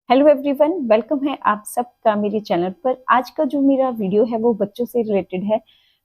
Hello everyone, welcome है आप सबका मेरे चैनल पर। आज का जो मेरा वीडियो है वो बच्चों से रिलेटेड है,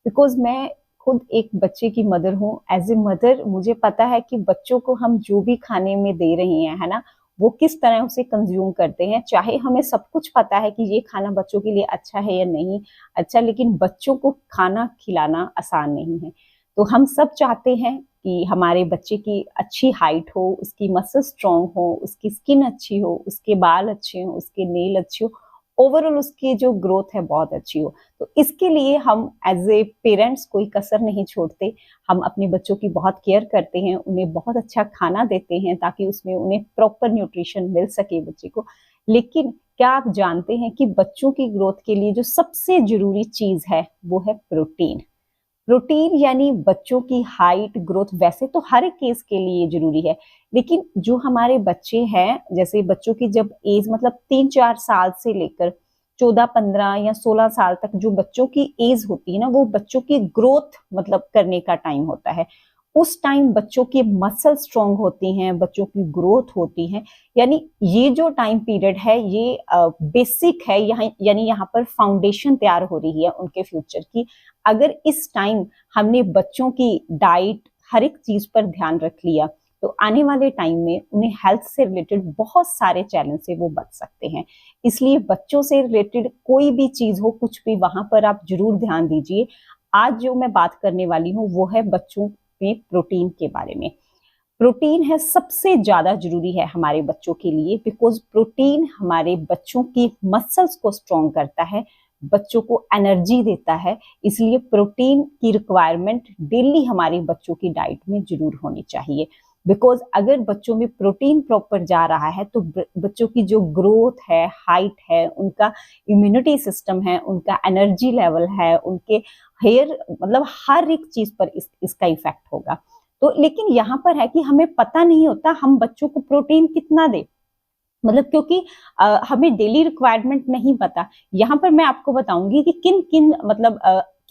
बिकॉज मैं खुद एक बच्चे की मदर हूँ। एज ए मदर मुझे पता है कि बच्चों को हम जो भी खाने में दे रहे हैं, है ना, वो किस तरह उसे कंज्यूम करते हैं। चाहे हमें सब कुछ पता है कि ये खाना बच्चों के लिए अच्छा है या नहीं अच्छा, लेकिन बच्चों को खाना खिलाना आसान नहीं है। तो हम सब चाहते हैं कि हमारे बच्चे की अच्छी हाइट हो, उसकी मसल स्ट्रांग हो, उसकी स्किन अच्छी हो, उसके बाल अच्छे हो, उसके नेल अच्छे हो, ओवरऑल उसकी जो ग्रोथ है बहुत अच्छी हो। तो इसके लिए हम एज ए पेरेंट्स कोई कसर नहीं छोड़ते। हम अपने बच्चों की बहुत केयर करते हैं, उन्हें बहुत अच्छा खाना देते हैं ताकि उसमें उन्हें प्रॉपर न्यूट्रिशन मिल सके बच्चे को। लेकिन क्या आप जानते हैं कि बच्चों की ग्रोथ के लिए जो सबसे जरूरी चीज है वो है प्रोटीन। प्रोटीन यानी बच्चों की हाइट ग्रोथ वैसे तो हर एक केस के लिए जरूरी है, लेकिन जो हमारे बच्चे हैं, जैसे बच्चों की जब एज मतलब 3-4 साल से लेकर 14-15 या 16 साल तक जो बच्चों की एज होती है ना, वो बच्चों की ग्रोथ मतलब करने का टाइम होता है। उस टाइम बच्चों की मसल स्ट्रांग होती हैं, बच्चों की ग्रोथ होती है। यानी ये जो टाइम पीरियड है ये बेसिक है, यहाँ यानी यहाँ पर फाउंडेशन तैयार हो रही है उनके फ्यूचर की। अगर इस टाइम हमने बच्चों की डाइट हर एक चीज पर ध्यान रख लिया तो आने वाले टाइम में उन्हें हेल्थ से रिलेटेड बहुत सारे चैलेंज से वो बच सकते हैं। इसलिए बच्चों से रिलेटेड कोई भी चीज हो, कुछ भी, वहां पर आप जरूर ध्यान दीजिए। आज जो मैं बात करने वाली हूँ वो है बच्चों में प्रोटीन के बारे में। प्रोटीन है सबसे ज्यादा जरूरी है हमारे बच्चों के लिए, बिकॉज प्रोटीन हमारे बच्चों की मसल्स को स्ट्रॉन्ग करता है, बच्चों को एनर्जी देता है। इसलिए प्रोटीन की रिक्वायरमेंट डेली हमारे बच्चों की डाइट में जरूर होनी चाहिए। बिकॉज अगर बच्चों में प्रोटीन प्रॉपर जा रहा है तो बच्चों की जो ग्रोथ है, हाइट है, उनका इम्यूनिटी सिस्टम है, उनका एनर्जी लेवल है, उनके हेयर, मतलब हर एक चीज पर इसका इफेक्ट होगा। तो लेकिन यहाँ पर है कि हमें पता नहीं होता हम बच्चों को प्रोटीन कितना दे, मतलब क्योंकि हमें डेली रिक्वायरमेंट नहीं पता। यहाँ पर मैं आपको बताऊंगी कि किन किन मतलब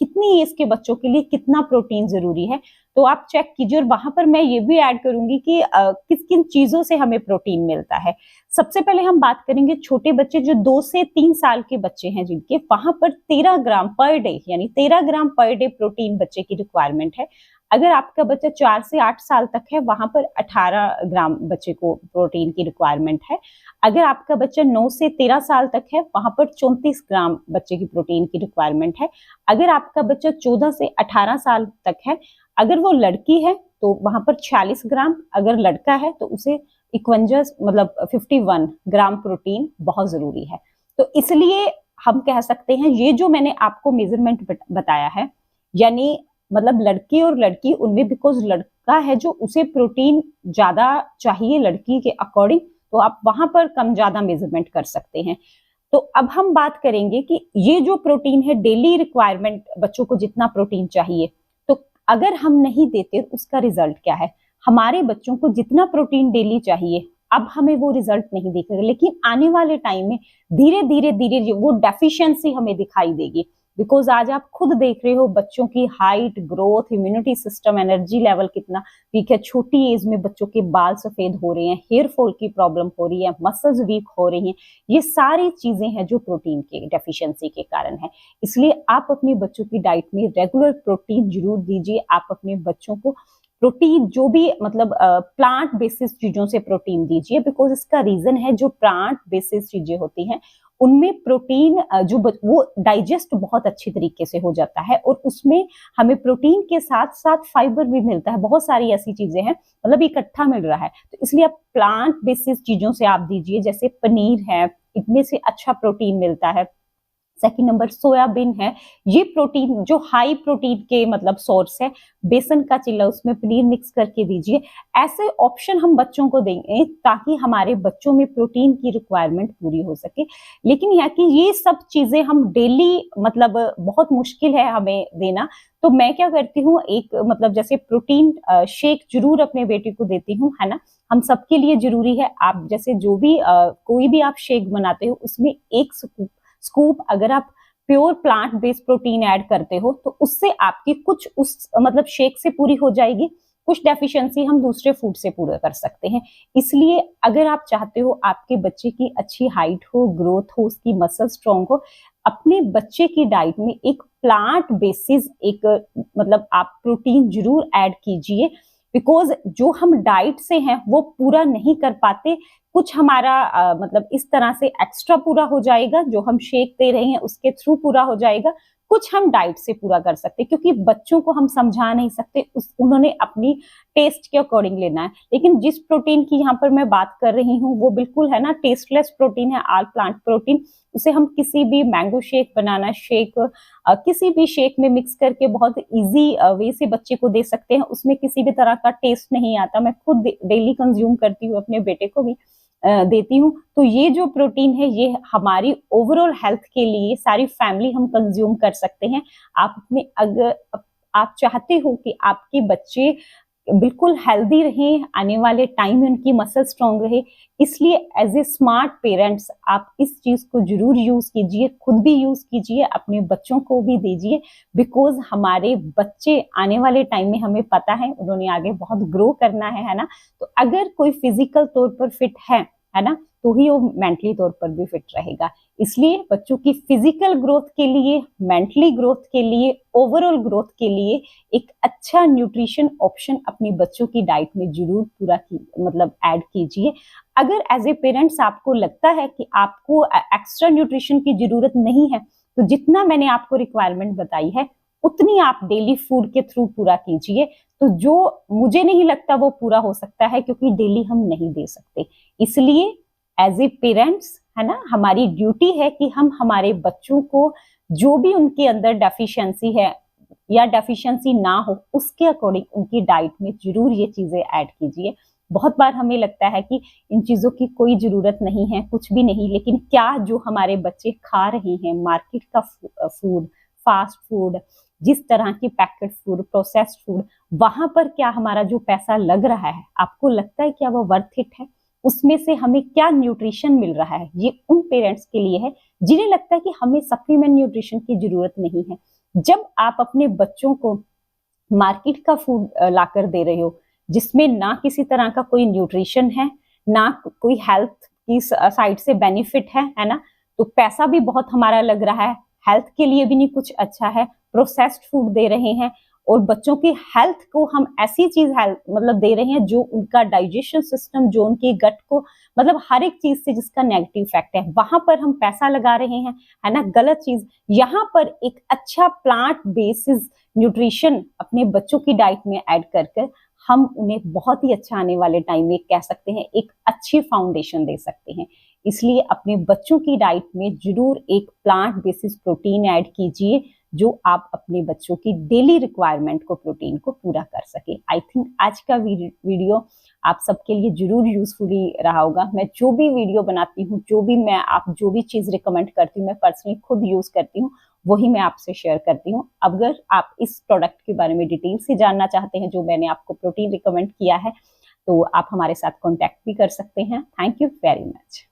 कितनी एज के बच्चों के लिए कितना प्रोटीन जरूरी है, तो आप चेक कीजिए। और वहां पर मैं ये भी ऐड करूंगी कि किस किन चीजों से हमें प्रोटीन मिलता है। सबसे पहले हम बात करेंगे छोटे बच्चे जो 2 से 3 साल के बच्चे हैं जिनके, वहां पर 13 ग्राम पर डे, यानी 13 ग्राम पर डे प्रोटीन बच्चे की रिक्वायरमेंट है। अगर आपका बच्चा 4 से 8 साल तक है, वहां पर 18 ग्राम बच्चे को प्रोटीन की रिक्वायरमेंट है। अगर आपका बच्चा 9 से 13 साल तक है, वहां पर 34 ग्राम बच्चे की प्रोटीन की रिक्वायरमेंट है। अगर आपका बच्चा 14 से 18 साल तक है, अगर वो लड़की है तो वहां पर 46 ग्राम, अगर लड़का है तो उसे 51 मतलब 51 ग्राम प्रोटीन बहुत जरूरी है। तो इसलिए हम कह सकते हैं ये जो मैंने आपको मेजरमेंट बताया है, यानी मतलब लड़की और लड़की उनमें, बिकॉज लड़का है जो उसे प्रोटीन ज्यादा चाहिए लड़की के अकॉर्डिंग, तो आप वहां पर कम ज्यादा मेजरमेंट कर सकते हैं। तो अब हम बात करेंगे कि ये जो प्रोटीन है, डेली रिक्वायरमेंट बच्चों को जितना प्रोटीन चाहिए, तो अगर हम नहीं देते उसका रिजल्ट क्या है। हमारे बच्चों को जितना प्रोटीन डेली चाहिए, अब हमें वो रिजल्ट नहीं दिखेगा, लेकिन आने वाले टाइम में धीरे धीरे धीरे वो डेफिशिएंसी हमें दिखाई देगी। बिकॉज आज आप खुद देख रहे हो बच्चों की height, growth, immunity system, energy level कितना वीक है। छोटी एज में बच्चों के बाल सफेद हो रहे हैं, हेयर फॉल की प्रॉब्लम हो रही है, मसल्स वीक हो रही हैं। ये सारी चीजें हैं जो प्रोटीन के डेफिशिएंसी के कारण है। इसलिए आप अपने बच्चों की डाइट में रेगुलर प्रोटीन जरूर दीजिए। आप अपने बच्चों को प्रोटीन जो भी मतलब प्लांट बेसिस चीजों से प्रोटीन दीजिए, बिकॉज इसका रीजन है जो प्लांट बेसिस चीजें होती हैं उनमें प्रोटीन वो डाइजेस्ट बहुत अच्छी तरीके से हो जाता है, और उसमें हमें प्रोटीन के साथ साथ फाइबर भी मिलता है। बहुत सारी ऐसी चीजें हैं, मतलब इकट्ठा मिल रहा है। तो इसलिए आप प्लांट बेसिस चीजों से आप दीजिए, जैसे पनीर है, इनमें से अच्छा प्रोटीन मिलता है। सेकंड नंबर सोयाबीन है, ये प्रोटीन जो हाई प्रोटीन के मतलब सोर्स है। बेसन का चिल्ला, उसमें पनीर मिक्स करके दीजिए। ऐसे ऑप्शन हम बच्चों को देंगे ताकि हमारे बच्चों में प्रोटीन की रिक्वायरमेंट पूरी हो सके। लेकिन यह कि ये सब चीजें हम डेली मतलब बहुत मुश्किल है हमें देना। तो मैं क्या करती हूँ, एक मतलब जैसे प्रोटीन शेक जरूर अपने बेटे को देती हूँ, है ना। हम सबके लिए जरूरी है। आप जैसे जो भी कोई भी आप शेक बनाते हो उसमें एक स्कूप अगर आप pure plant based protein add करते हो तो उससे आपकी कुछ उस मतलब शेक से पूरी हो जाएगी। कुछ डेफिशिएंसी हम दूसरे फूड से पूरा कर सकते हैं। इसलिए अगर आप चाहते हो आपके बच्चे की अच्छी हाइट हो, ग्रोथ हो, उसकी मसल स्ट्रॉन्ग हो, अपने बच्चे की डाइट में एक प्लांट बेसिस एक मतलब आप प्रोटीन जरूर ऐड कीजिए, बिकॉज जो हम डाइट से हैं वो पूरा नहीं कर पाते। कुछ हमारा मतलब इस तरह से एक्स्ट्रा पूरा हो जाएगा, जो हम शेक दे रहे हैं उसके थ्रू पूरा हो जाएगा, कुछ हम डाइट से पूरा कर सकते हैं, क्योंकि बच्चों को हम समझा नहीं सकते, उन्होंने अपनी टेस्ट के अकॉर्डिंग लेना है। लेकिन जिस प्रोटीन की यहाँ पर मैं बात कर रही हूँ वो बिल्कुल है ना टेस्टलेस प्रोटीन है, ऑल प्लांट प्रोटीन। उसे हम किसी भी मैंगो शेक, बनाना शेक, किसी भी शेक में मिक्स करके बहुत इजी वे से बच्चे को दे सकते हैं। उसमें किसी भी तरह का टेस्ट नहीं आता। मैं खुद डेली कंज्यूम करती हूँ, अपने बेटे को भी देती हूँ। तो ये जो प्रोटीन है ये हमारी ओवरऑल हेल्थ के लिए सारी फैमिली हम कंज्यूम कर सकते हैं। आप अपने अगर आप चाहते हो कि आपके बच्चे बिल्कुल हेल्दी रहें, आने वाले टाइम में उनकी मसल स्ट्रॉन्ग रहे, इसलिए एज ए स्मार्ट पेरेंट्स आप इस चीज को जरूर यूज कीजिए, खुद भी यूज कीजिए, अपने बच्चों को भी दीजिए। बिकॉज हमारे बच्चे आने वाले टाइम में हमें पता है उन्होंने आगे बहुत ग्रो करना है ना। तो अगर कोई फिजिकल तौर पर फिट है ना, तो ही वो मेंटली तौर पर भी फिट रहेगा। इसलिए बच्चों की फिजिकल ग्रोथ के लिए, मेंटली ग्रोथ के लिए, ओवरऑल ग्रोथ के लिए एक अच्छा न्यूट्रिशन ऑप्शन अपनी बच्चों की डाइट में जरूर पूरा मतलब ऐड कीजिए। अगर एज ए पेरेंट्स आपको लगता है कि आपको एक्स्ट्रा न्यूट्रिशन की जरूरत नहीं है, तो जितना मैंने आपको रिक्वायरमेंट बताई है उतनी आप डेली फूड के थ्रू पूरा कीजिए। तो जो मुझे नहीं लगता वो पूरा हो सकता है, क्योंकि डेली हम नहीं दे सकते। इसलिए एज ए पेरेंट्स है ना, हमारी ड्यूटी है कि हम हमारे बच्चों को जो भी उनके अंदर डेफिशिएंसी है या डेफिशिएंसी ना हो, उसके अकॉर्डिंग उनकी डाइट में जरूर ये चीजें ऐड कीजिए। बहुत बार हमें लगता है कि इन चीजों की कोई जरूरत नहीं है, कुछ भी नहीं, लेकिन क्या जो हमारे बच्चे खा रहे हैं मार्केट का फूड, फास्ट फूड, जिस तरह की पैकेट फूड, प्रोसेस्ड फूड, वहां पर क्या हमारा जो पैसा लग रहा है, आपको लगता है क्या वो वर्थ इट है? उसमें से हमें क्या न्यूट्रिशन मिल रहा है? ये उन पेरेंट्स के लिए है जिन्हें लगता है कि हमें सप्लीमेंट न्यूट्रिशन की जरूरत नहीं है। जब आप अपने बच्चों को मार्केट का फूड लाकर दे रहे हो, जिसमें ना किसी तरह का कोई न्यूट्रिशन है, ना कोई हेल्थ की साइड से बेनिफिट है ना, तो पैसा भी बहुत हमारा लग रहा है, हेल्थ के लिए भी नहीं कुछ अच्छा है, प्रोसेस्ड फूड दे रहे हैं, और बच्चों की हेल्थ को हम ऐसी चीज हेल्थ मतलब दे रहे हैं जो उनका डाइजेशन सिस्टम, जो उनके गट को, मतलब हर एक चीज से जिसका नेगेटिव इफेक्ट है, वहां पर हम पैसा लगा रहे हैं, है ना, गलत चीज। यहाँ पर एक अच्छा प्लांट बेसिस न्यूट्रिशन अपने बच्चों की डाइट में ऐड कर हम उन्हें बहुत ही अच्छा आने वाले टाइम में कह सकते हैं एक अच्छी फाउंडेशन दे सकते हैं। इसलिए अपने बच्चों की डाइट में जरूर एक प्लांट बेसिस प्रोटीन ऐड कीजिए, जो आप अपने बच्चों की डेली रिक्वायरमेंट को, प्रोटीन को पूरा कर सके। आई थिंक आज का वीडियो आप सबके लिए जरूर यूजफुली रहा होगा। मैं जो भी वीडियो बनाती हूँ, जो भी चीज रिकमेंड करती हूँ, मैं पर्सनली खुद यूज करती हूँ, वही मैं आपसे शेयर करती हूँ। अगर आप इस प्रोडक्ट के बारे में डिटेल से जानना चाहते हैं, जो मैंने आपको प्रोटीन रिकमेंड किया है, तो आप हमारे साथ कॉन्टेक्ट भी कर सकते हैं। Thank you very much.